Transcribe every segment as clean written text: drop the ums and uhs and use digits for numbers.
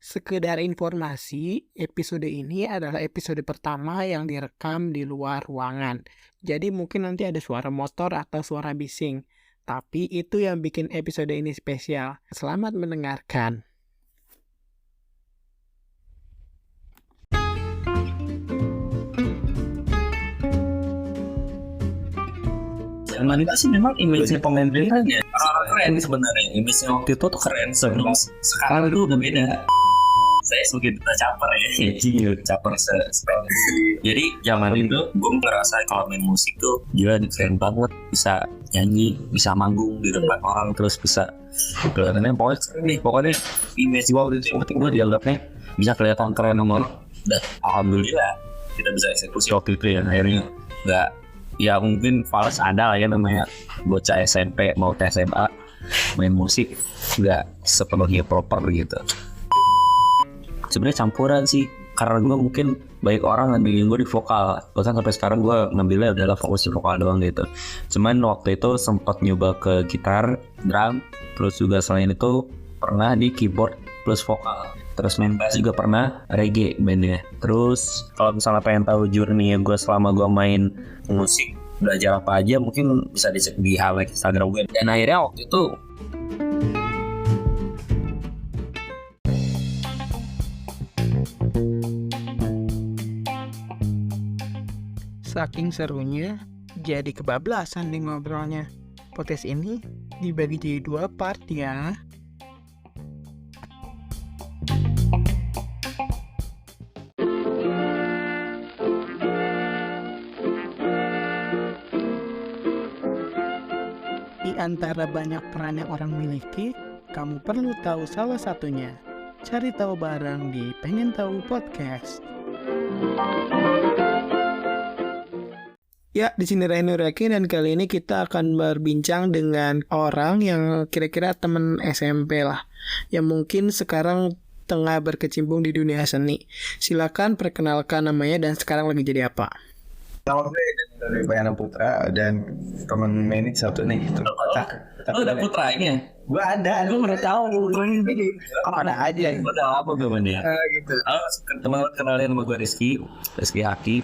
Sekedar informasi, episode ini adalah episode pertama yang direkam di luar ruangan. Jadi mungkin nanti ada suara motor atau suara bising. Tapi itu yang bikin episode ini spesial. Selamat mendengarkan. Zaman itu sih memang image pemain Blind ya keren sebenarnya. Image waktu itu tuh keren sebelum sekarang itu udah beda. Saya sebagai duta caper ya, caper sepeda. Jadi zaman itu gue ngerasa kalau main musik tuh gila keren banget, bisa nyanyi, bisa manggung di depan orang, terus bisa kelihatannya pokoknya image gue waktu itu yang penting gue dianggapnya bisa kelihatan keren sama orang. Dan alhamdulillah kita bisa eksekusi waktu itu ya, akhirnya nggak. Ya mungkin fals ada lah ya namanya bocah SMP mau ke SMA main musik nggak sepenuhnya proper gitu. Sebenarnya campuran sih, karena gue mungkin banyak orang ngambilin gue di vokal. Bahkan sampai sekarang gue ngambilnya adalah fokus di vokal doang gitu. Cuman waktu itu sempat nyoba ke gitar, drum, terus juga selain itu pernah di keyboard plus vokal. Terus main bass juga pernah, reggae bandnya. Terus kalau misalnya pengen tahu journey gue selama gue main musik, belajar apa aja, mungkin bisa dicek di highlight Instagram gue. Dan akhirnya waktu itu Saking serunya, jadi kebablasan nih ngobrolnya. Podcast ini dibagi jadi 2 part ya. Di antara banyak peran yang orang miliki, kamu perlu tahu salah satunya. Cari tahu bareng di Pengen Tahu Podcast. Ya, di sini Reno Raki dan kali ini kita akan berbincang dengan orang yang kira-kira teman SMP lah, yang mungkin sekarang tengah berkecimpung di dunia seni. Silakan perkenalkan namanya dan sekarang lagi jadi apa. Nama gue dari Bayana Putra dan temen main satu nih. lo udah putranya? Gue ada. Gue udah tahu. Ada aja. Lo udah apa gue mana ya? Gitu. Halo, teman-teman kenalin sama gue Rizky Haki.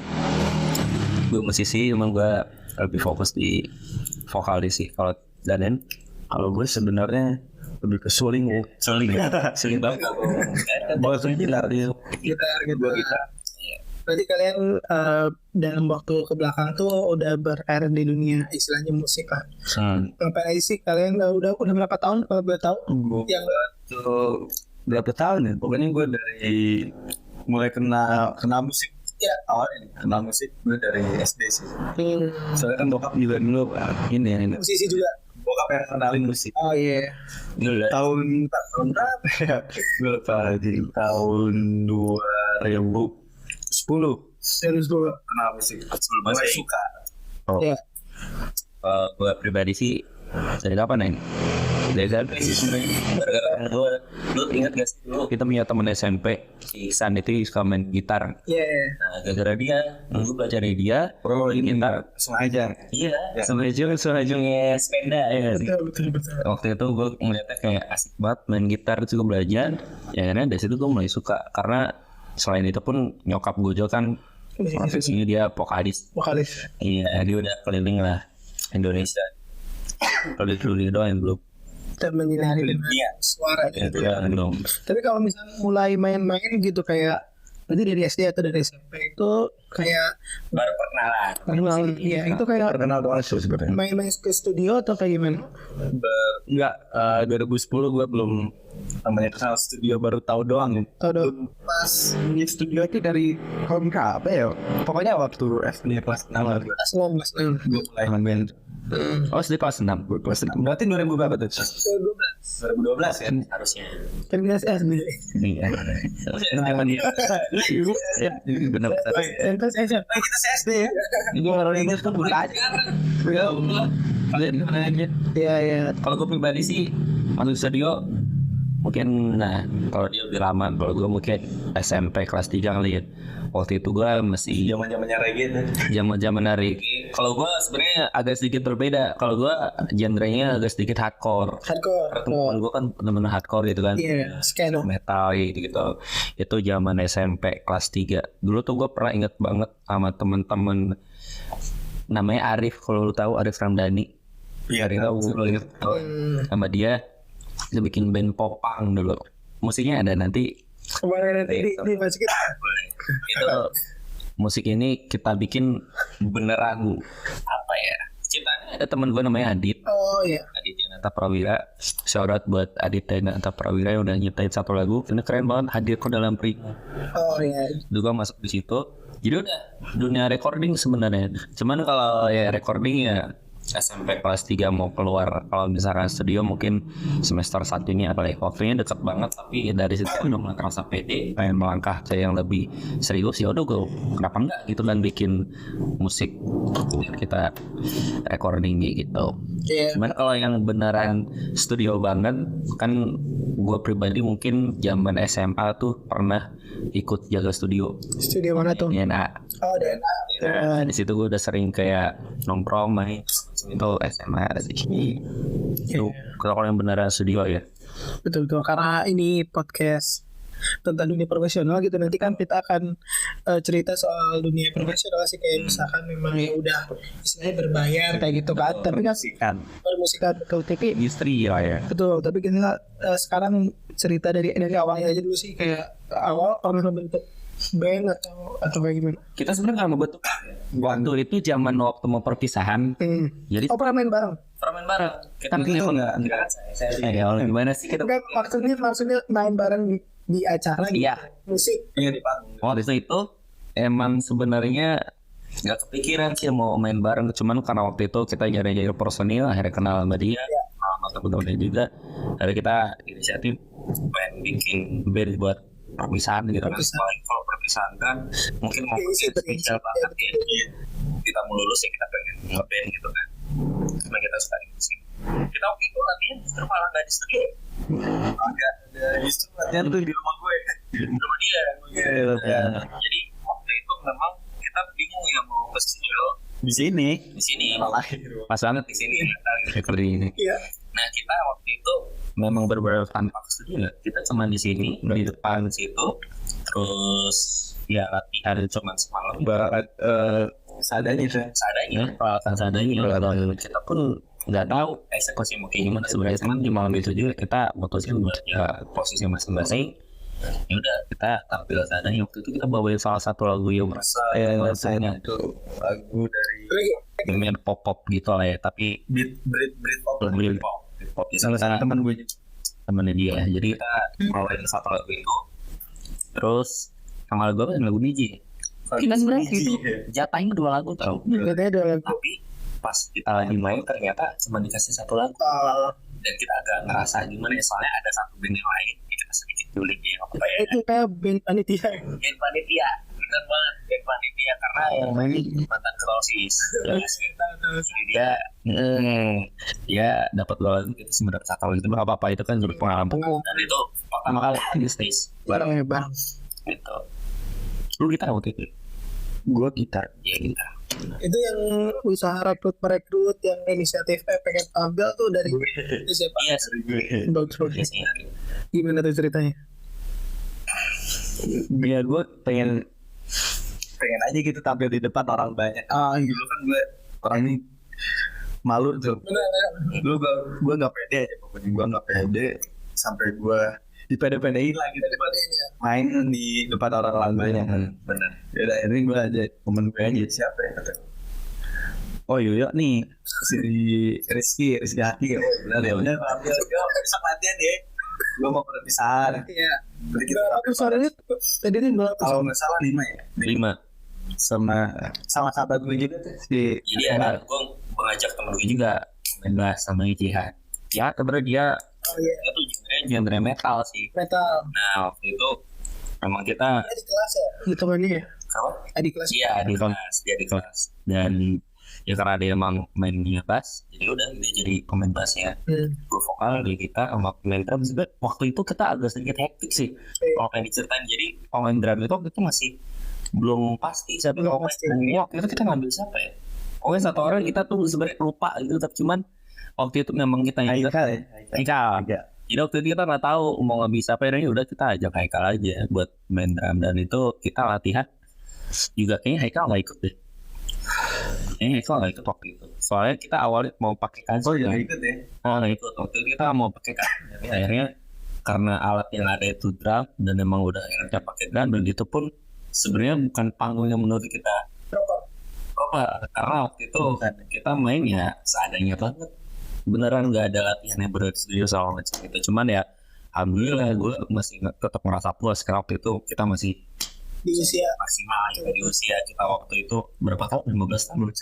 Gue musisi, emang gue lebih fokus di vokal sih. Kalau Danen, kalau gue sebenarnya lebih ke suling banget. Bahasanya gitar gitu. Berarti kalian dalam waktu kebelakang tuh udah berkarir di dunia istilahnya musik lah. Ngapain aja sih kalian udah berapa tahun kalau boleh tahu? Yang Berapa tahun ya? Pokoknya gue dari mulai kena musik. Ya, awalnya kenal musik gue dari SD sih. Soalnya kan bokap juga dulu ini musisi juga. Bokap yang kenalin musik. Oh iya. Tahun berapa ya? Gue lupa. Di tahun 2010. Serius gue kenal musik. Sebelum saya suka. Oh. Ya. Gue pribadi sih dari kapan nih? Dari sih sebenarnya. Lu ingat gak sih dulu kita punya teman SMP si San itu suka main gitar. Iya. Nah gara-gara dia, gue belajar dari dia, gitar. Sengaja. Iya. Sengaja sepeda ya. Betul. Waktu itu gue ngeliatnya kayak asik banget main gitar, terus gue belajar. Ya karena dari situ gue mulai suka, karena selain itu pun nyokap gue juga kan profesinya dia vokalis. Iya, dia udah keliling lah Indonesia. Kalau dulu doang belum. Kita menyinari suara gitu. Ya, belum. Tapi kalau misalnya mulai main-main gitu kayak berarti dari SD atau dari SMP itu kayak baru perkenalan. Iya, itu kayak Kenal doang sih sebenarnya. main-main ke studio atau kayak gimana? Enggak, 2010 gue belum namanya kenal studio, baru tahu doang. Tahu Pas di studio itu dari tahun apa ya? Pokoknya waktu SD kelas 6 lah. kelas 19. Gue mulai main band. Oh, sedih kelas 6. Kelas 6. Berarti 2000 berapa tuh? 2012 kan? Harusnya. Kan kelas SD. Iya. Benar. Terus SMP. Kita SD ya. Gue orang ini tuh bukan aja. Iya. Kalau gue pribadi sih masuk studio mungkin, nah kalau dia lebih lama, kalau gue mungkin SMP kelas 3 kali ya. Waktu itu gue masih Zaman-zamannya reggae tuh. zaman reggae. Kalau gue sebenarnya agak sedikit berbeda. Kalau gue genrenya agak sedikit hardcore. Teman gue kan benar-benar hardcore gitu kan. Iya, skena. Metal gitu. Itu zaman SMP kelas 3. Dulu tuh gue pernah inget banget sama temen-temen namanya Arif. Kalau lu tahu Arif Ramdhani. Iya, Tahu lu inget sama dia bikin band popang dulu. Musiknya ada nanti. Kemarin nanti dimasukin. Itu musik ini kita bikin beneran apa ya? Ciptaannya ada teman gue namanya Adit. Oh iya. Aditya Nata Prawira. Shout out buat Aditya Nata Prawira yang udah nyiptain satu lagu. Ini keren banget, hadir kok dalam Prima. Oh iya. Juga masuk di situ. Jadi udah dunia recording sebenarnya. Cuman kalau ya recording ya SMP kelas 3 mau keluar. Kalau misalkan studio mungkin semester 1 ini apalagi waktunya dekat banget, tapi dari situ udah mulai kerasa pede pengen melangkah ke yang lebih serius. Ya udah gue kenapa enggak gitu dan bikin musik biar kita recording gitu. Iya. Cuman kalau yang beneran studio banget kan gue pribadi mungkin zaman SMA tuh pernah ikut jaga studio. Studio mana tuh? DNA. Oh DNA. Nah, di situ gue udah sering kayak nongkrong main itu SMA sih. Itu kalau yang beneran studio ya. Betul karena ini podcast tentang dunia profesional gitu, nanti kan kita akan cerita soal dunia profesional sih, kayak misalkan memang ya udah istilahnya berbayar kayak gitu kan, tapi kan permusikan betul, tapi Industri ya. betul, tapi kita sekarang cerita dari awalnya aja dulu sih, kayak awal pernah membentuk band atau kayak gimana? Kita sebenarnya nggak membentuk. Waktu itu zaman waktu mau perpisahan. Jadi pernah main bareng? pernah main bareng. Kita itu enggak. Ya gimana sih kita? Enggak, maksudnya main bareng di acara gitu. Iya. Musik. Iya di panggung. Waktu itu emang sebenarnya nggak kepikiran sih mau main bareng, cuman karena waktu itu kita jadi personil, akhirnya kenal sama dia, sama temen-temennya juga. Akhirnya kita inisiatif pengen bikin band buat perpisahan gitu kan. Kalau perpisahan kan mungkin mau spesial banget ya. Kita mau lulus ya kita pengen nge-band gitu kan. Karena kita suka di musik. Kita waktu itu latihan justru malah nggak di studio. Ada justru latihan tuh di rumah gue, di rumah dia. Jadi waktu itu memang kita bingung ya mau ke studio. Di sini pas banget di sini recording ini. Iya. Nah kita waktu itu memang berbeda tanpa ke studio. Kita cuma di sini di depan situ, terus ya latihan cuma semalam. Seadanya peralatan seadanya. Kita pun nggak tahu eksekusi mau kayak gimana sebenarnya. Cuman di malam itu juga kita mutusin buat ya posisi masing-masing. Ya udah kita tampil seadanya. Waktu itu kita bawain salah satu lagu yang rasanya itu lagu dari band pop gitu lah ya, tapi beat pop sama teman gue juga. temennya dia. Jadi kita bawain satu lagu itu, terus sama lagu apa? Lagu biji. Kita sebenarnya itu jatahnya 2 lagu tau. Katanya ada lagu. Tapi pas kita lagi main ternyata cuma dikasih 1 lagu. Dan kita agak ngerasa gimana ya, soalnya ada satu band yang lain kita sedikit julid ya apa ya. Itu kayak band panitia. Band panitia, bener banget band panitia karena yang main mantan Krosis. Jadi dia dapat 2 lagu, kita semua dapat 1 lagu, itu nggak apa-apa, itu kan jadi pengalaman. Dan itu pertama kali di stage Bareng. gitu. Lu gitar waktu itu? Gue gitar. Iya gitar. Itu yang usaha merekrut yang inisiatif pengen tampil tuh dari siapa? Iya sih gue. Bagus. Gimana tuh ceritanya? Ya gue pengen aja gitu tampil di depan orang banyak. Dulu kan gue orangnya malu tuh. Dulu gue nggak pede aja, pokoknya gue nggak pede sampai gue dipede-pedein lah gitu, main di depan orang banyak. Benar. Ya akhirnya gue aja temen gue aja, siapa ya kata, oh Yoyo nih si Rizky Haki. Oh benar ya, udah ambil Yoyo besok latihan ya, gue mau perpisahan. Iya. Jadi kita suaranya tadi ini berapa? Kalau nggak salah 5 ya. 5 sama sahabat gue juga tuh si. Jadi ada gue mengajak temen gue juga main bass sama Jihan. Ya sebenarnya dia dia tuh genre metal sih. Metal. Nah waktu itu memang kita Di kelas ya? Hitungannya ya? apa? Di kelas? Iya di kelas. Dan ya karena dia emang mainnya bass, jadi udah dia jadi pemain bassnya. Gue vokal, dia gitar sama pemain drum. Sebenernya waktu itu kita agak sedikit hektik sih. Kalau pengen diceritain, jadi pemain drum itu waktu itu masih belum pasti siapa yang main. Waktu itu kita ngambil siapa ya? Pokoknya satu orang kita tuh sebenarnya lupa gitu, tapi cuman waktu itu memang kita Haikal. Jadi waktu itu kita nggak tahu mau nggak bisa apa, ya udah kita ajak Haikal aja buat main drum, dan itu kita latihan juga kayaknya Haikal nggak ikut deh. Kayaknya Haikal nggak ikut waktu itu. Soalnya kita awalnya mau pakai kancing. Oh iya ikut ya. Nggak ikut. Waktu itu kita mau pakai kancing. Tapi akhirnya karena alat yang ada itu drum, dan memang udah enaknya pakai drum, dan itu pun sebenarnya bukan panggung yang menurut kita proper. Karena waktu itu kita main ya seadanya banget. Beneran nggak ada latihan yang berat serius sama macam itu. Cuman ya alhamdulillah gue masih tetap merasa puas karena waktu itu kita masih Di usia maksimal ya, di usia kita waktu itu berapa tahun? 15 tahun.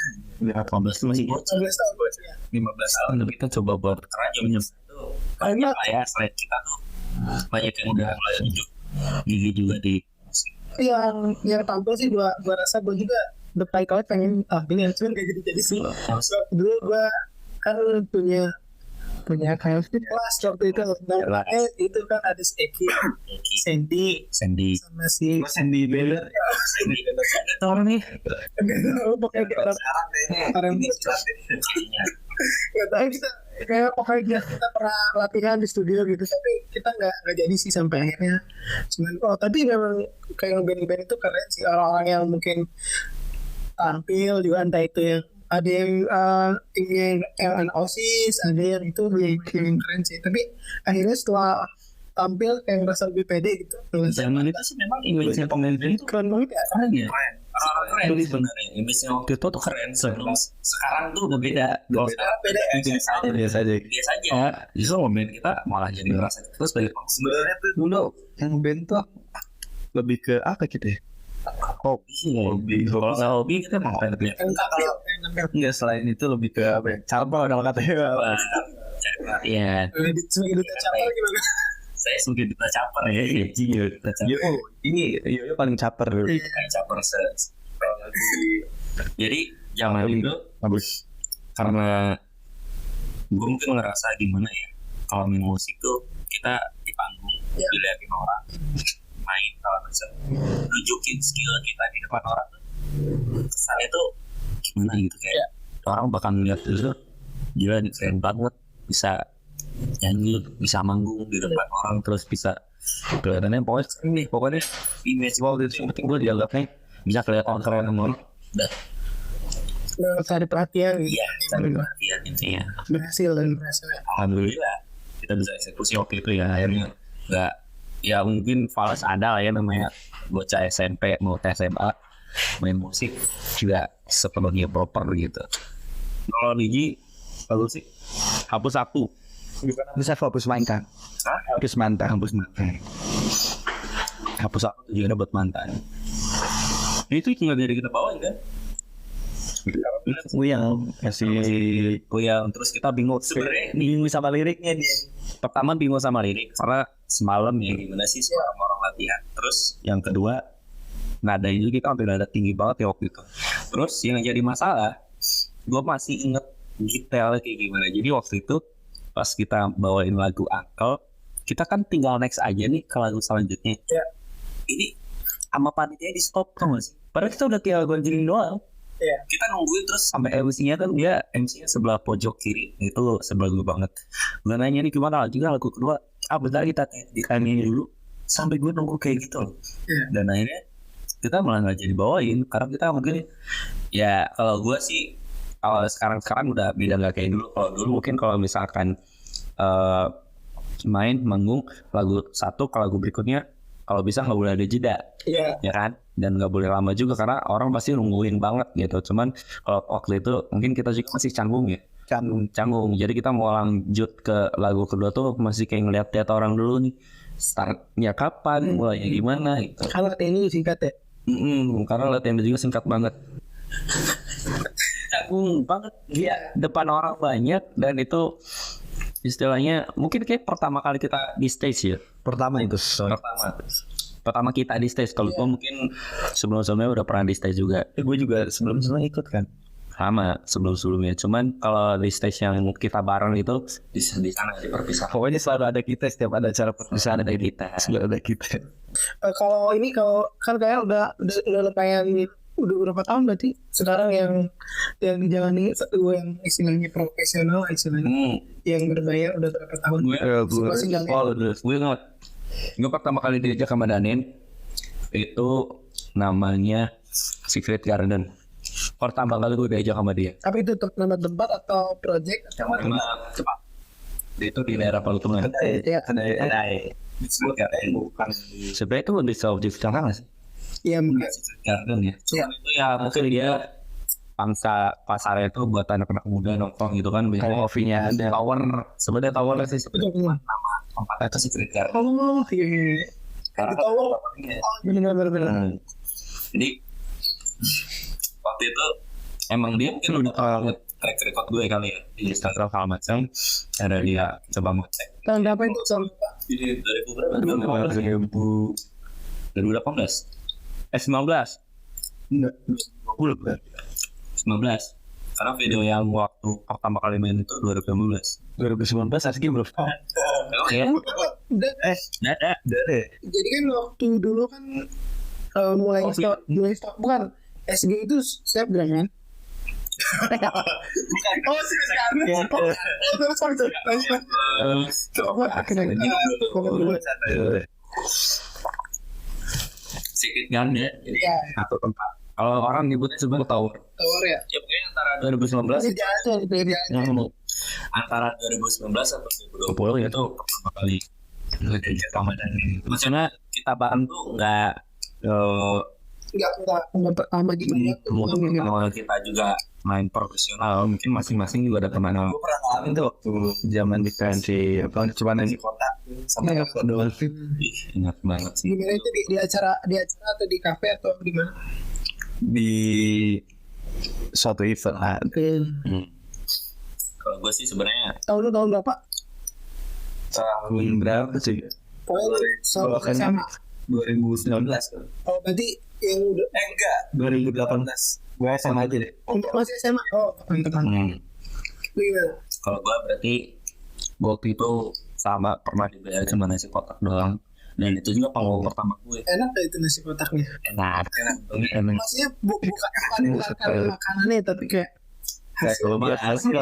15 itu masih bocah. 15 tahun ya. 15 tahun tapi kita coba buat kerja itu banyak lah ya, selain kita tuh banyak yang udah mulai tunjuk gigi juga di musik. Yang tampil sih gua rasa gua juga berkali-kali pengen gini cuman gak jadi sih. Dulu gua kan punya kayak kelas waktu itu. Nah, itu kan ada si Eki, Sandy sama si Sandy Bella. Tahun nih pokoknya sekarang ini kita kayak pokoknya kita pernah latihan di studio gitu, tapi kita nggak jadi sih sampai akhirnya. Cuman tapi memang kayak band-band itu keren sih, orang-orang yang mungkin tampil juga, entah itu yang ada yang yang OSIS, ada yang itu yang keren sih. Tapi akhirnya setelah tampil kayak ngerasa lebih pede gitu. Zaman itu sih memang image-nya pemain band itu Keren banget ya. keren ya. Keren sebenarnya. Image-nya waktu itu tuh keren. Sekarang tuh udah beda. Sekarang beda ya. Biasa aja. Biasa aja. Justru band kita malah jadi ngerasa terus balik. Sebenarnya tuh dulu yang band tuh lebih ke apa gitu ya? Hobi. Kalau nggak hobi kita mau ngapain ya? Enggak, selain itu lebih ke apa ya? Cabang kalau katanya. Cari perhatian. Sebagai duta capel gimana? Saya sebagai duta caper ya. Duta caper. Ini Yoyo paling caper. Kayak caper Jadi zaman itu Bagus. karena gue mungkin ngerasa gimana ya, kalau main musik tuh kita di panggung dilihatin orang main kalau bisa nunjukin skill kita di depan orang, kesannya tuh gimana gitu, kayak orang bakal ngeliat itu gila nih keren banget, bisa nyanyi, bisa manggung di depan orang, terus bisa kelihatannya pokoknya image waktu itu yang penting gue dianggapnya bisa kelihatan keren sama orang. Cari perhatian gitu. Iya, cari perhatian intinya. Berhasil ya. Alhamdulillah kita bisa eksekusi waktu itu ya, akhirnya nggak ya mungkin fals ada lah ya namanya bocah SMP mau ke SMA main musik juga sepenuhnya proper gitu. Kalau Niji bagus sih, hapus satu Bisa fokus mantan. Hapus mantan. Hapus satu juga buat mantan. Itu tinggal dari kita bawain kan. Uyang kasih Terus kita bingung sebenarnya sama liriknya dia. Pertama bingung sama lirik karena semalam ya gimana sih semalam orang latihan. Terus yang kedua nada itu kita ambil nada tinggi banget ya waktu itu. Terus yang jadi masalah, gue masih inget detailnya kayak gimana. Jadi waktu itu pas kita bawain lagu Uncle, kita kan tinggal next aja nih ke lagu selanjutnya. Ini sama panitia di stop tau gak sih? Padahal kita udah kayak gonjingin doang. Kita nungguin terus sampai MC-nya kan dia MC-nya sebelah pojok kiri, itu sebelah gue banget. Gue nanya nih gimana juga lagu kedua, bentar kita ditanya dulu, sampai gue nunggu kayak gitu loh. Dan akhirnya kita malah nggak jadi bawain karena kita mungkin ya kalau gue sih kalau sekarang udah beda, nggak kayak dulu. Kalau dulu mungkin kalau misalkan main manggung lagu satu ke lagu berikutnya kalau bisa nggak boleh ada jeda, ya kan, dan nggak boleh lama juga karena orang pasti nungguin banget gitu. Cuman kalau waktu itu mungkin kita juga masih canggung ya, canggung. Jadi kita mau lanjut ke lagu kedua tuh masih kayak ngeliat orang dulu nih startnya kapan, mulainya gimana gitu. Kalau ini singkat ya. Karena latihan juga singkat banget. Canggung banget dia depan orang banyak, dan itu istilahnya mungkin kayak pertama kali kita di stage ya. Pertama kita di stage. Kalau gue mungkin sebelum-sebelumnya udah pernah di stage juga. Gue juga sebelum-sebelumnya ikut kan. Sama sebelum-sebelumnya. Cuman kalau di stage yang kita bareng itu di sana di perpisahan. Pokoknya selalu ada kita setiap ada acara perpisahan, ada kita. Kalau kan kayak udah lumayan udah berapa tahun berarti sekarang yang dijalani satu yang istilahnya profesional, istilahnya yang berbayar udah berapa tahun? Masih nggak gue nggak. Gue pertama kali diajak sama Danin itu namanya Secret Garden. Pertama kali gue diajak sama dia. Tapi itu nama tempat atau project? Nama cepat. Itu di daerah Palutungan. Iya. Disebut Garden bukan. Sebenarnya itu lebih objek sekarang nggak sih? Iya mungkin. Secret Garden ya. Iya. Itu ya mungkin dia pangsa pasarnya itu buat anak-anak muda nongkrong gitu kan. Biasanya coffee-nya ada. Tower. Sebenarnya tower sih sebenarnya nama tempatnya itu Secret Garden. Oh iya. Karena Di tower. Benar. Jadi waktu itu emang dia mungkin udah lihat track record gue kali ya di Instagram hal macam. Ada dia coba ngecek. Tahun berapa itu tahun? Ini 2018. 19. Enggak. 19. Karena video yang waktu pertama kali main itu 2015. 2019 asli bro. Ya. Ada. Jadi kan waktu dulu kan mulai stop bukan SG itu snapgram kan? Oh Secret Garden ya. Jadi Iya. satu tempat. Kalau orang nyebutnya sebenarnya tower. Tower ya. Ya pokoknya antara 2019 Masih jalan tuh di antara 2019 atau 2020 itu pertama kali diajak sama Danin. Maksudnya kita bareng tuh nggak enggak pertama gimana? kalau kita juga main profesional, mungkin masing-masing juga ada teman. Gue pernah ngalamin tuh waktu zaman di pensi apa cuma nasi kota sama doang. Ingat banget sih. Gimana itu di acara atau di kafe atau di mana? Di suatu event lah. Kalau gue sih sebenarnya Tahun berapa? Tahun berapa sih? Sama sama. 2019 kan? Oh berarti yang udah Enggak 2018 gue SMA aja deh. untuk masih SMA. Oh teman-teman. Gimana? kalau gue berarti waktu itu sama pernah dibayar cuma nasi kotak doang, dan itu juga panggung pertama gue. Enak gak itu nasi kotaknya? Enak. Maksudnya bukan karena makanannya tapi kayak Kalau hasil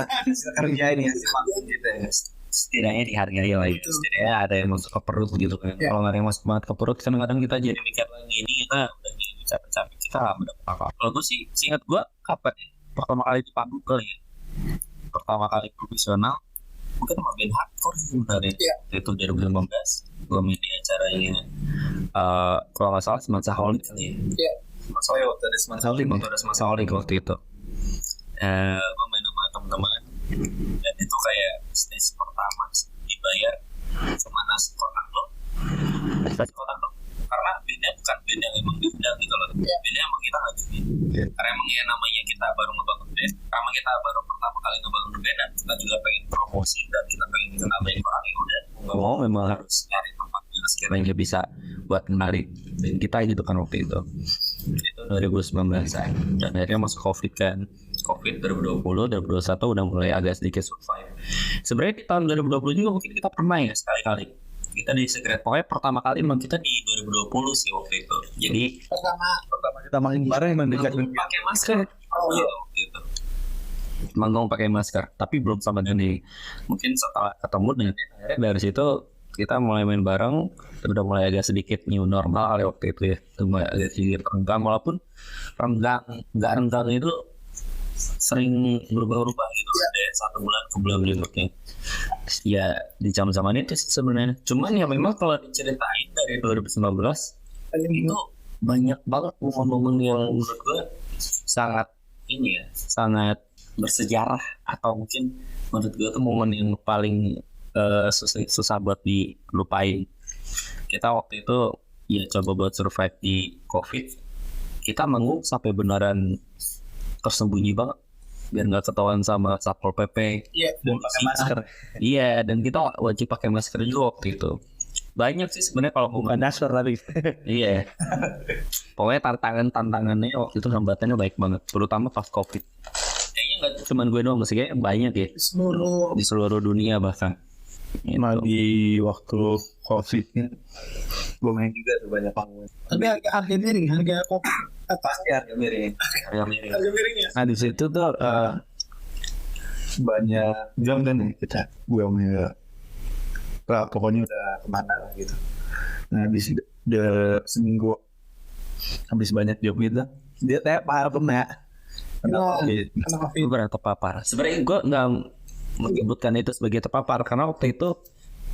kerja ini hasil makan kita ya. setidaknya dihargai lah itu. Setidaknya ada yang masuk ke perut gitu kan. Ya. Kalau nggak ada yang masuk banget ke perut, kadang-kadang kita jadi mikir lagi ini kita udah jadi capek-capek kita nggak mendapat apa. Kalau gue sih, seingat gue kapan ya? Pertama kali di panggung kali ya. Pertama kali profesional, mungkin sama band hardcore sih sebenarnya. Ya. Itu 2015, gue main di acaranya. Kalau nggak salah Semansa Holic kali ya. ya Waktu ada Semansa Holic. Waktu ada Semansa Holic waktu itu. Gue main sama teman-teman, dan itu kayak stage pertama dibayar cuma nasi kotak lo, karena bandnya bukan band yang emang diundang gitu loh. Bandnya emang kita ngajuin, karena emang ya namanya kita baru ngebangun band, karena kita baru pertama kali ngebangun band, dan kita juga pengen promosi dan kita pengen dikenal banyak orang, ya udah nggak mau memang harus nyari tempat yang sekiranya bisa buat menarik band kita gitu kan waktu itu 2019 dan akhirnya masuk COVID kan. COVID 2020, 2021 udah mulai agak sedikit survive. Sebenarnya di tahun 2020 juga mungkin kita pernah ya sekali-kali. Kita di Secret, pokoknya pertama kali emang kita di 2020 sih waktu itu. Jadi pertama Kita main bareng emang dekat. pakai masker. Oh iya waktu itu. Manggung pakai masker, tapi belum sama Dani. Mungkin setelah ketemu dengan akhirnya dari situ kita mulai main bareng, udah mulai agak sedikit new normal kali waktu itu ya. Mulai agak sedikit renggang, walaupun nggak renggang itu sering berubah-ubah gitu dari satu bulan ke bulan berikutnya. Ya di zaman itu sih sebenarnya. Cuman ya memang kalau diceritain dari 2019 itu banyak banget momen-momen yang menurut gue sangat ini ya, sangat bersejarah, atau mungkin menurut gue itu momen yang paling susah buat dilupain. Kita waktu itu ya coba buat survive di COVID. Kita manggung sampai beneran tersembunyi banget biar nggak ketahuan sama Satpol PP. Iya, Dan pakai masker. Iya, dan kita wajib pakai masker juga waktu itu. Banyak sih sebenarnya kalau bukan Masker tadi. iya. Pokoknya tantangannya waktu itu hambatannya baik banget, terutama pas COVID. Kayaknya nggak cuma gue doang sih, kayak banyak ya di seluruh dunia bahkan. Nah di waktu COVID gue main juga tuh banyak panggung. Tapi harga miring, harga kopi Pasti harga miring. Harga miring. harga miringnya. Nah di situ tuh banyak jam kan nih kita gue pokoknya udah kemana lah gitu. Nah habis seminggu habis banyak job gitu dia parah kena Covid. Gue pernah terpapar. Sebenarnya gue nggak menyebutkan itu sebagai terpapar karena waktu itu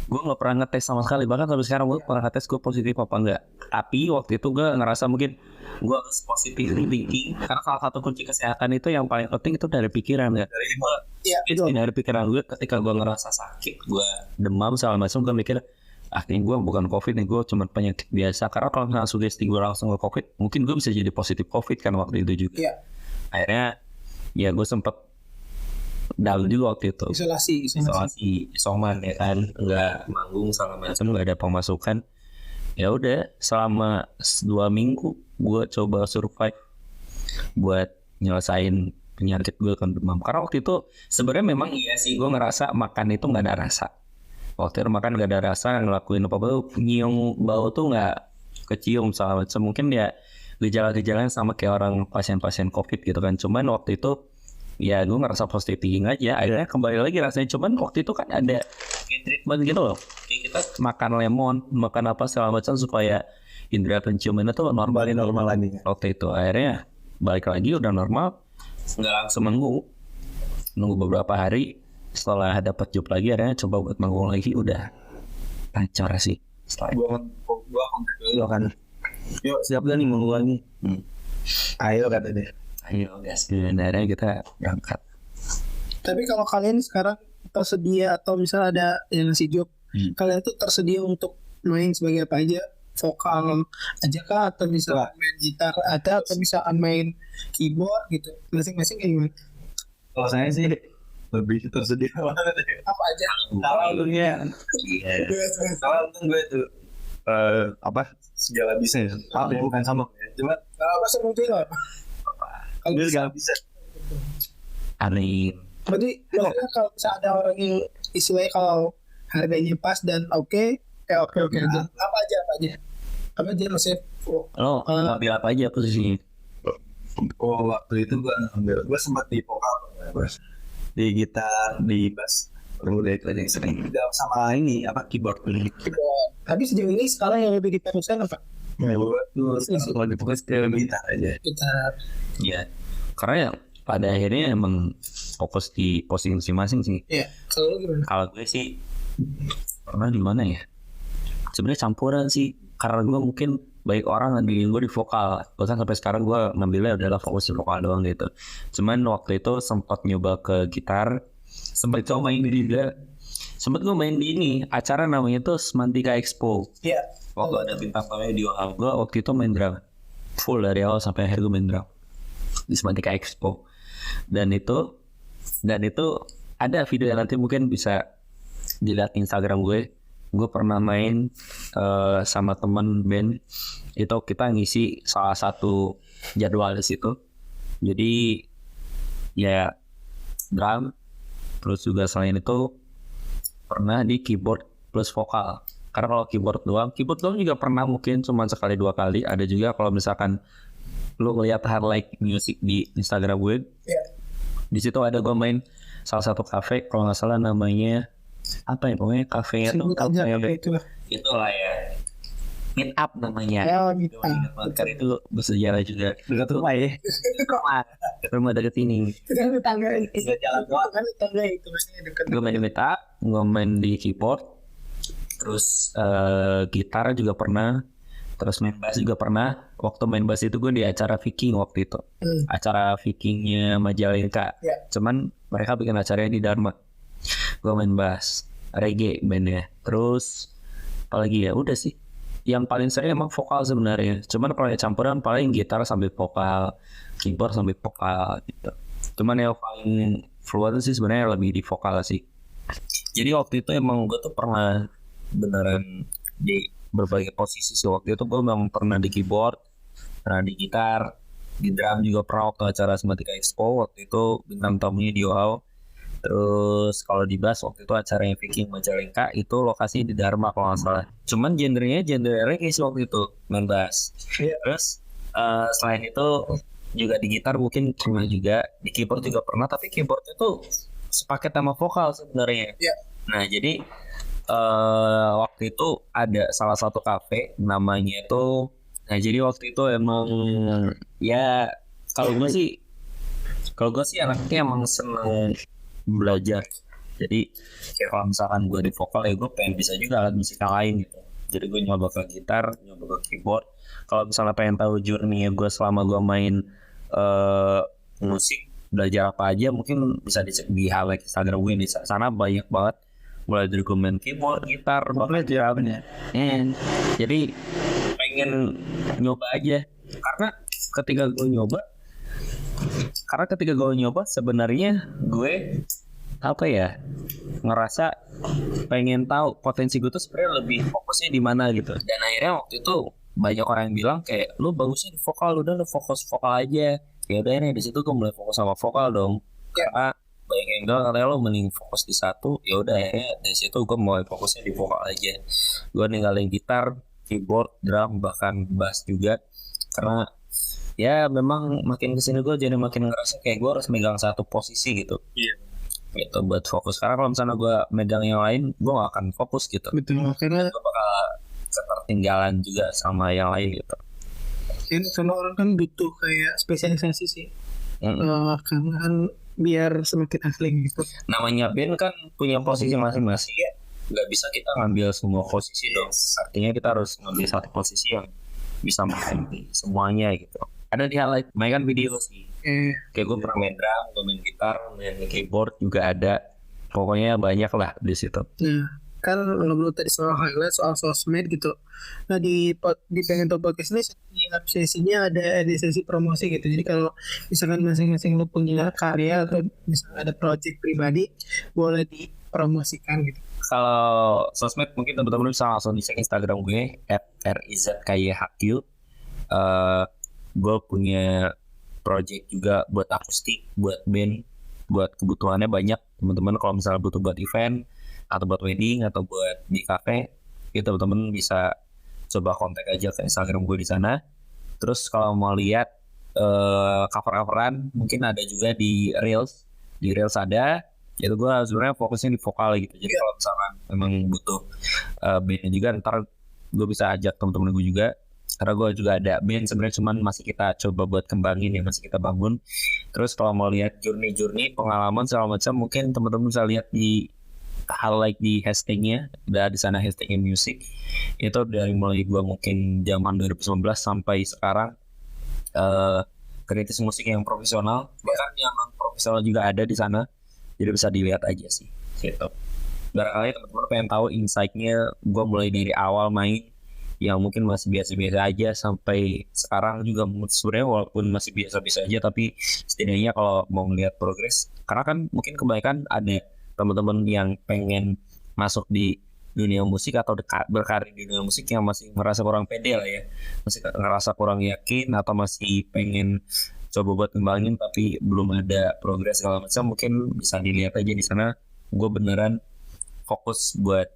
gue nggak pernah ngetes sama sekali. Bahkan sampai sekarang gue pernah ngetes gue positif apa enggak. Tapi waktu itu gue ngerasa mungkin gue harus positif thinking karena salah satu kunci kesehatan itu yang paling penting itu dari pikiran ya. Dari pikiran gue ketika gue ngerasa sakit, gue demam segala macam, gue mikir ini gue bukan COVID nih, gue cuma penyakit biasa. Karena kalau nggak sugesti gue langsung ke COVID, mungkin gue bisa jadi positif COVID kan waktu itu juga. Iya. Akhirnya ya gue sempet down juga waktu itu. Isoman ya kan, nggak manggung segala macam, nggak ada pemasukan. Ya udah selama 2 minggu gue coba survive buat nyelesain penyakit gue kan demam. Karena waktu itu sebenarnya memang iya sih gue ngerasa makan itu nggak ada rasa. Waktu itu makan nggak ada rasa, ngelakuin apa-apa, nyium bau tuh nggak kecium segala macam. Mungkin ya gejala-gejalanya sama kayak orang pasien-pasien COVID gitu kan. Cuman waktu itu ya gue ngerasa positive thinking aja. Akhirnya kembali lagi rasanya. Cuman waktu itu kan ada treatment gitu loh. Kayak kita makan lemon, makan apa segala macam supaya indera penciuman itu normal lagi. Waktu itu akhirnya balik lagi udah normal. Nggak langsung nunggu beberapa hari. Setelah dapat job lagi akhirnya coba buat manggung lagi, udah lancar sih. Setelah Gua kontak dulu kan. Yuk siap gak nih manggung lagi? Ayo kata dia. ayo gas, dan akhirnya kita berangkat. Tapi kalau kalian sekarang tersedia atau misalnya ada yang ngasih job, kalian tuh tersedia untuk main sebagai apa aja? Vokal aja kah, atau bisa main gitar ada, atau bisa main keyboard gitu, masing-masing kayak gimana? Kalau saya sih lebih tersedia banget. Apa aja? Awalnya kalau gue tuh segala bisa ya. Bukan sama ya. Cuma apa seperti itu? Kalau dia segala bisa. Amin. Berarti kalau misalnya ada orang yang istilahnya kalau harganya pas dan oke aja. Apa aja maksudnya? Lo ngambil apa aja posisinya? Waktu itu gue sempat di vokal, di gitar, di bass, perlu yang sering sama ini keyboard. Tapi sejauh ini skala yang lebih difokuskan apa? Kalau difokus ke gitar aja. Gitar. Iya. Karena ya pada akhirnya emang fokus di posisi masing-masing sih. Iya. Kalau gimana? Kalau gue sih pernah di mana ya? Sebenarnya campuran sih. Karena gue mungkin baik orang ngambilin gue di vokal. Bahkan sampai sekarang gue ngambilnya adalah fokus di vokal doang gitu. Cuman waktu itu sempat nyoba ke gitar. Sempat coba main juga. Sempat gue main di ini. Acara namanya tuh Semantika Expo. Iya. Waktu ada bintang tamunya di awal, gue waktu itu main drum. Full dari awal sampai akhir gue main drum di Semantika Expo. Dan itu ada video yang nanti mungkin bisa dilihat Instagram gue. Gue pernah main sama teman band. Itu kita ngisi salah satu jadwal di situ. Jadi ya drum. Terus juga selain itu pernah di keyboard plus vokal. Karena kalau keyboard doang juga pernah mungkin cuma sekali 2 kali. Ada juga kalau misalkan lu ngeliat highlight music di Instagram gue, di situ ada gue main salah satu kafe, kalau nggak salah namanya apa ya, pokoknya kafenya tuh itu lah ya, Meet Up namanya. Meet Up. Karena itu bersejarah juga. Dekat rumah ya. Rumah dekat ini. Kita tetangga jalan doang kan, tetangga itu dekat. Gue main Meet Up, gue main di keyboard, terus gitar juga pernah, terus main bass juga pernah. Waktu main bass itu gue di acara Viking waktu itu, acara Vikingnya Majalengka. Cuman mereka bikin acaranya di Dharma. Gue main bass, reggae bandnya. Terus apalagi ya, udah sih. Yang paling sering emang vokal sebenarnya. Cuman kalau ya campuran paling gitar sambil vokal, keyboard sambil vokal gitu. Cuman yang paling fluent sih sebenarnya lebih di vokal sih. Jadi waktu itu emang gue tuh pernah beneran di berbagai posisi sih. Waktu itu gue memang pernah di keyboard, pernah di gitar, di drum juga pernah waktu acara Semantika Expo. Waktu itu bintang tamunya di Wow. Terus kalau di Bas waktu itu acaranya Viking Majalengka itu lokasi di Dharma kalau nggak salah. Cuman genre reggae sih waktu itu main bass. Terus selain itu juga di gitar mungkin pernah juga, di keyboard juga pernah, tapi keyboardnya tuh sepaket sama vokal sebenarnya. Nah jadi waktu itu ada salah satu kafe namanya itu, nah jadi waktu itu emang ya kalau gue sih anaknya emang seneng belajar. Jadi kayak kalau misalkan gue di vokal ya gue pengen bisa juga alat musik yang lain gitu. Jadi gue nyoba ke gitar, nyoba ke keyboard. Kalau misalnya pengen tahu journey gue selama gue main musik, belajar apa aja, mungkin bisa dicek di highlight Instagram gue. Di sana banyak banget, mulai dari gue main keyboard, gitar, belajar apa ya. Jadi pengen nyoba aja karena ketika gue nyoba sebenarnya gue apa ya, ngerasa pengen tahu potensi gue tuh sebenarnya lebih fokusnya di mana gitu. Dan akhirnya waktu itu banyak orang yang bilang kayak lu bagusnya di vokal, udah lu fokus vokal aja. Ya udah nih, di situ gue mulai fokus sama vokal dong. Karena banyak yang bilang katanya lu mending fokus di satu. Ya udah ya dari situ gue mulai fokusnya di vokal aja. Gue ninggalin gitar, keyboard, drum, bahkan bass juga. Karena ya memang makin kesini gue jadi makin ngerasa kayak gue harus megang satu posisi gitu. Gitu buat fokus. Karena kalau misalnya gue megang yang lain, gue gak akan fokus gitu. Betul, karena Gue bakal ketertinggalan juga sama yang lain gitu. karena orang kan butuh kayak spesialisasi sih. Karena kan biar semakin asli gitu. Namanya band kan punya posisi masing-masing ya. Gak bisa kita ngambil semua posisi dong. Artinya kita harus ngambil satu posisi yang bisa main semuanya gitu. Ada di highlight, main kan video sih. Kayak gue pernah main drum, gue main gitar, main keyboard juga ada. Pokoknya banyak lah di situ. Nah, kan ngobrol tadi soal highlight, soal sosmed gitu. Nah, di Pengen Top Podcast ini setiap sesinya ada sesi promosi gitu. Jadi kalau misalkan masing-masing lu punya karya atau misalnya ada project pribadi, boleh dipromosikan gitu. Kalau sosmed mungkin teman-teman bisa langsung di Instagram gue @rizkyhq. Gue punya project juga buat akustik, buat band, buat kebutuhannya banyak. Teman-teman kalau misalnya butuh buat event atau buat wedding atau buat di cafe, itu teman-teman bisa coba kontak aja ke Instagram gue di sana. Terus kalau mau lihat cover-coveran mungkin ada juga di Reels. Di Reels ada. Itu gue sebenarnya fokusnya di vokal gitu. Jadi kalau misalkan memang butuh bandnya juga, ntar gue bisa ajak teman-teman gue juga. Karena gue juga ada band sebenarnya, cuman masih kita coba buat kembangin ya, masih kita bangun. Terus kalau mau lihat journey pengalaman segala macam, mungkin teman-teman bisa lihat di highlight di hashtagnya, ada di sana hashtagnya music. Itu dari mulai gue mungkin zaman 2019 sampai sekarang, kritis musik yang profesional, bahkan yang non profesional juga ada di sana. Jadi bisa dilihat aja sih gitu. Barangkali teman-teman pengen tahu insight-nya gue mulai dari awal main yang mungkin masih biasa-biasa aja sampai sekarang juga sebenarnya walaupun masih biasa-biasa aja, tapi setidaknya kalau mau ngeliat progres, karena kan mungkin kebanyakan ada teman-teman yang pengen masuk di dunia musik atau berkarir di dunia musik yang masih merasa kurang pede lah ya, masih ngerasa kurang yakin atau masih pengen coba buat kembangin tapi belum ada progres segala macam. Mungkin bisa dilihat aja di sana, gue beneran fokus buat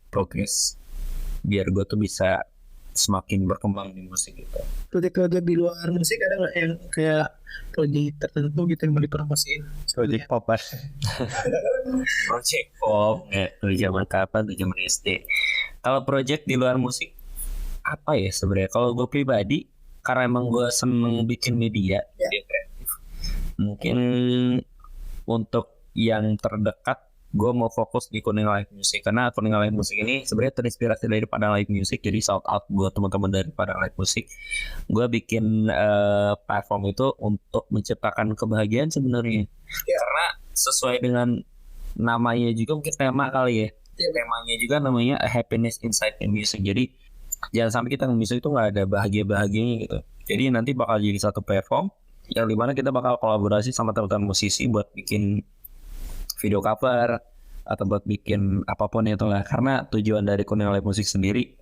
progres biar gue tuh bisa semakin berkembang di musik gitu. Project-project di luar musik ada nggak yang kayak project tertentu gitu yang mau dipromosiin? Project pop Project pop dari zaman kapan, dari zaman SD. Kalau project di luar musik apa ya sebenarnya? Kalau gue pribadi, karena emang gue seneng bikin media kreatif, mungkin untuk yang terdekat gue mau fokus di Kuning Live Music, karena Kuning Live Music ini sebenarnya terinspirasi dari Padang Live Music. Jadi shout out buat teman-teman dari Padang Live Music. Gue bikin platform itu untuk menciptakan kebahagiaan sebenarnya, karena sesuai dengan namanya juga, mungkin tema kali ya. Temanya juga namanya Happiness Inside the Music. Jadi jangan sampai kita musik itu nggak ada bahagia-bahagianya gitu. Jadi nanti bakal jadi satu platform yang dimana kita bakal kolaborasi sama teman-teman musisi buat bikin video cover atau buat bikin apapun itu lah. Karena tujuan dari Kuning Live Music sendiri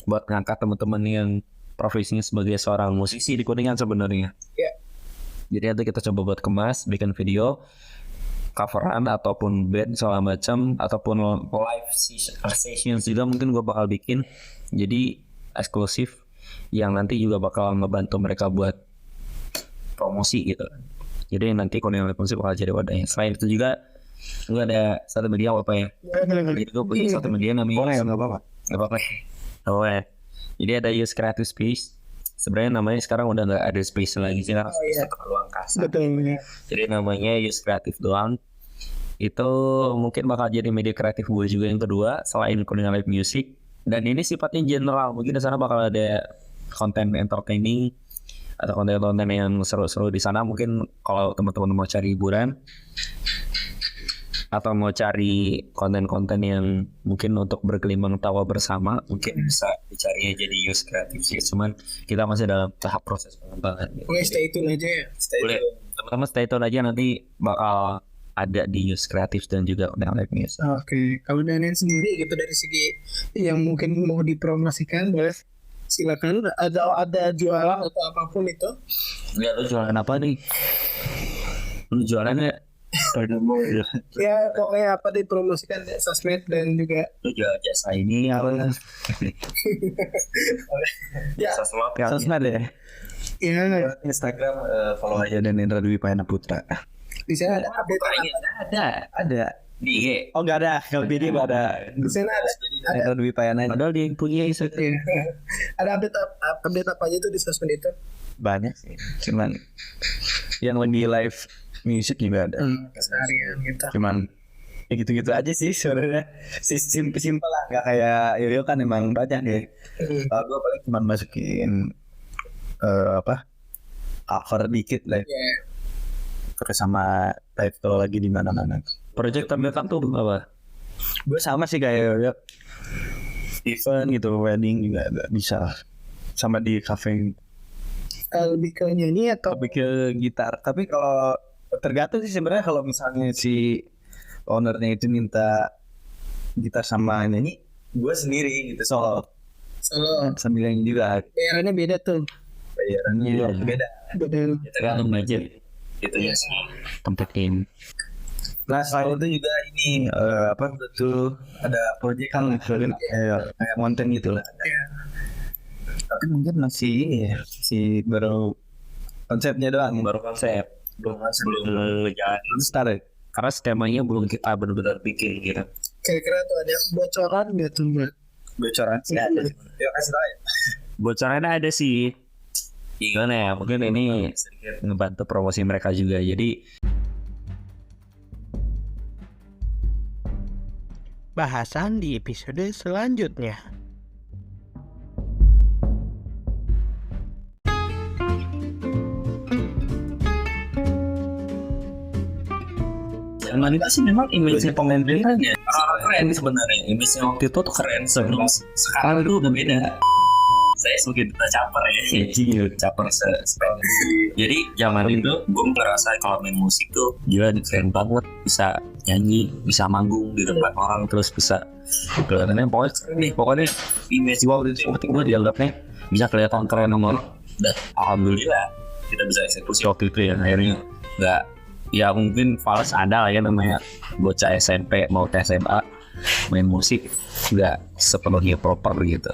buat ngangkat teman-teman yang profesinya sebagai seorang musisi di Kuningan sebenarnya. Jadi nanti kita coba buat kemas, bikin video coveran ataupun band segala macam ataupun live sessions juga mungkin gue bakal bikin jadi eksklusif yang nanti juga bakal ngebantu mereka buat promosi gitu. Jadi nanti Kolonial Live Music bakal jadi wadahnya. Selain itu juga gue ada satu media apa ya? Jadi gue punya satu media namanya. Boleh nggak apa-apa. Nggak apa-apa. Oh ya. Jadi ada Use Creative Space. Sebenarnya namanya sekarang udah nggak ada space lagi sih, karena terlalu angkasa. Betul. Jadi namanya Use Creative doang. Itu mungkin bakal jadi media kreatif gue juga yang kedua selain Kolonial Live Music. Dan ini sifatnya general. Mungkin di sana bakal ada konten entertaining atau konten-konten yang seru-seru di sana. Mungkin kalau teman-teman mau cari hiburan atau mau cari konten-konten yang mungkin untuk berkelimang tawa bersama, mungkin bisa dicari jadi Use Creative sih. Cuman kita masih dalam tahap proses pengembangan. Oke, stay tune aja ya. Boleh, teman-teman stay tune aja, nanti bakal ada di Use Creative dan juga Kolonial Live Music. Oke, kalau Daniel sendiri gitu dari segi yang mungkin mau dipromosikan, boleh silakan. Ada jualan atau apapun itu. Ya, lu jualan apa nih? Lu jualannya Ya pokoknya apa dipromosikan ya, sosmed dan juga lu jual jasa ini apa? ya Sosmed ya. ya Instagram follow aja Daniel Dwi Payana Putra. di sana ada update Ada. Di IG. Oh nggak ada. Kalau video nggak ada. di sana ada Daniel Dwi Payana Padahal dia punya Instagram. ada update apa aja tuh di sosmed itu. banyak sih. Cuman yang lagi live music juga ada. Keseharian gitu. Cuman ya gitu-gitu aja sih sebenarnya. Simple lah, nggak kayak Yoyo kan emang banyak ya. Kalau gue paling cuma masukin cover dikit lah. Yeah. Terus sama title lagi di mana-mana. Project terdekat tuh apa? Gue sama sih kayak Yoyo. Event gitu, wedding juga bisa. Sama di cafe. Lebih ke nyanyi atau Lebih ke gitar. Tapi kalau tergantung sih sebenarnya, kalau misalnya si ownernya itu minta gitar sama nyanyi, gue sendiri gitu solo sambil nyanyi juga. bayarannya beda tuh. Bayarannya beda. Tergantung budget. Gitu ya sih. Tempetin. Nah selain itu juga ini betul ada project kan kayak konten gitu lah. Tapi mungkin masih baru konsepnya doang. Baru konsep. Belum jalan. Start. Karena skemanya belum kita benar-benar bikin gitu. Kira-kira tuh ada bocoran nggak tuh Mbak? Bocoran sih ada. Ya kasih tahu ya. Bocorannya ada sih. Gimana ya? Mungkin ini sedikit ngebantu promosi mereka juga. Jadi Bahasan di episode selanjutnya. zaman itu sih memang image pemain band ya keren sebenarnya. Image waktu itu tuh keren, sebelum sekarang itu udah beda. Saya sebagai duta caper ya, caper sepeda. Jadi zaman itu gue ngerasa kalau main musik tuh gila keren banget, bisa nyanyi, bisa manggung di depan orang, terus bisa kelihatannya pokoknya image gue waktu itu gue dianggapnya bisa kelihatan keren nomor. Dan alhamdulillah kita bisa eksekusi waktu itu ya. Akhirnya nggak, ya mungkin fals ada lah ya namanya bocah SMP mau ke SMA main musik nggak sepenuhnya proper gitu.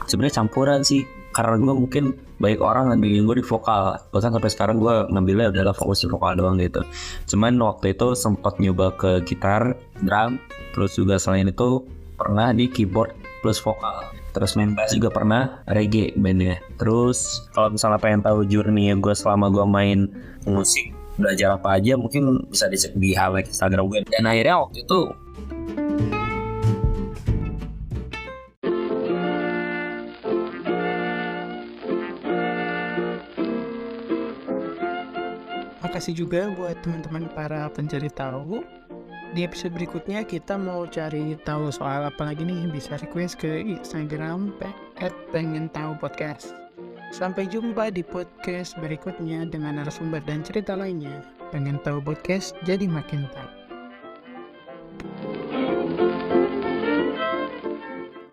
Sebenarnya campuran sih, karena gue mungkin banyak orang ngambilin gue di vokal, bahkan sampai sekarang gue ngambilnya adalah fokus di vokal doang gitu. Cuman waktu itu sempat nyoba ke gitar, drum, terus juga selain itu pernah di keyboard plus vokal, terus main bass juga pernah, reggae bandnya. Terus kalau misalnya pengen tahu journey gue selama gue main musik, belajar apa aja, mungkin bisa dicek di highlight Instagram gue. Dan akhirnya waktu itu Makasih juga buat teman-teman para pencari tahu. Di episode berikutnya kita mau cari tahu soal apa lagi nih, bisa request ke Instagram @pengen_tahu_podcast. Sampai jumpa di podcast berikutnya dengan narasumber dan cerita lainnya. Pengen tahu podcast jadi makin tahu.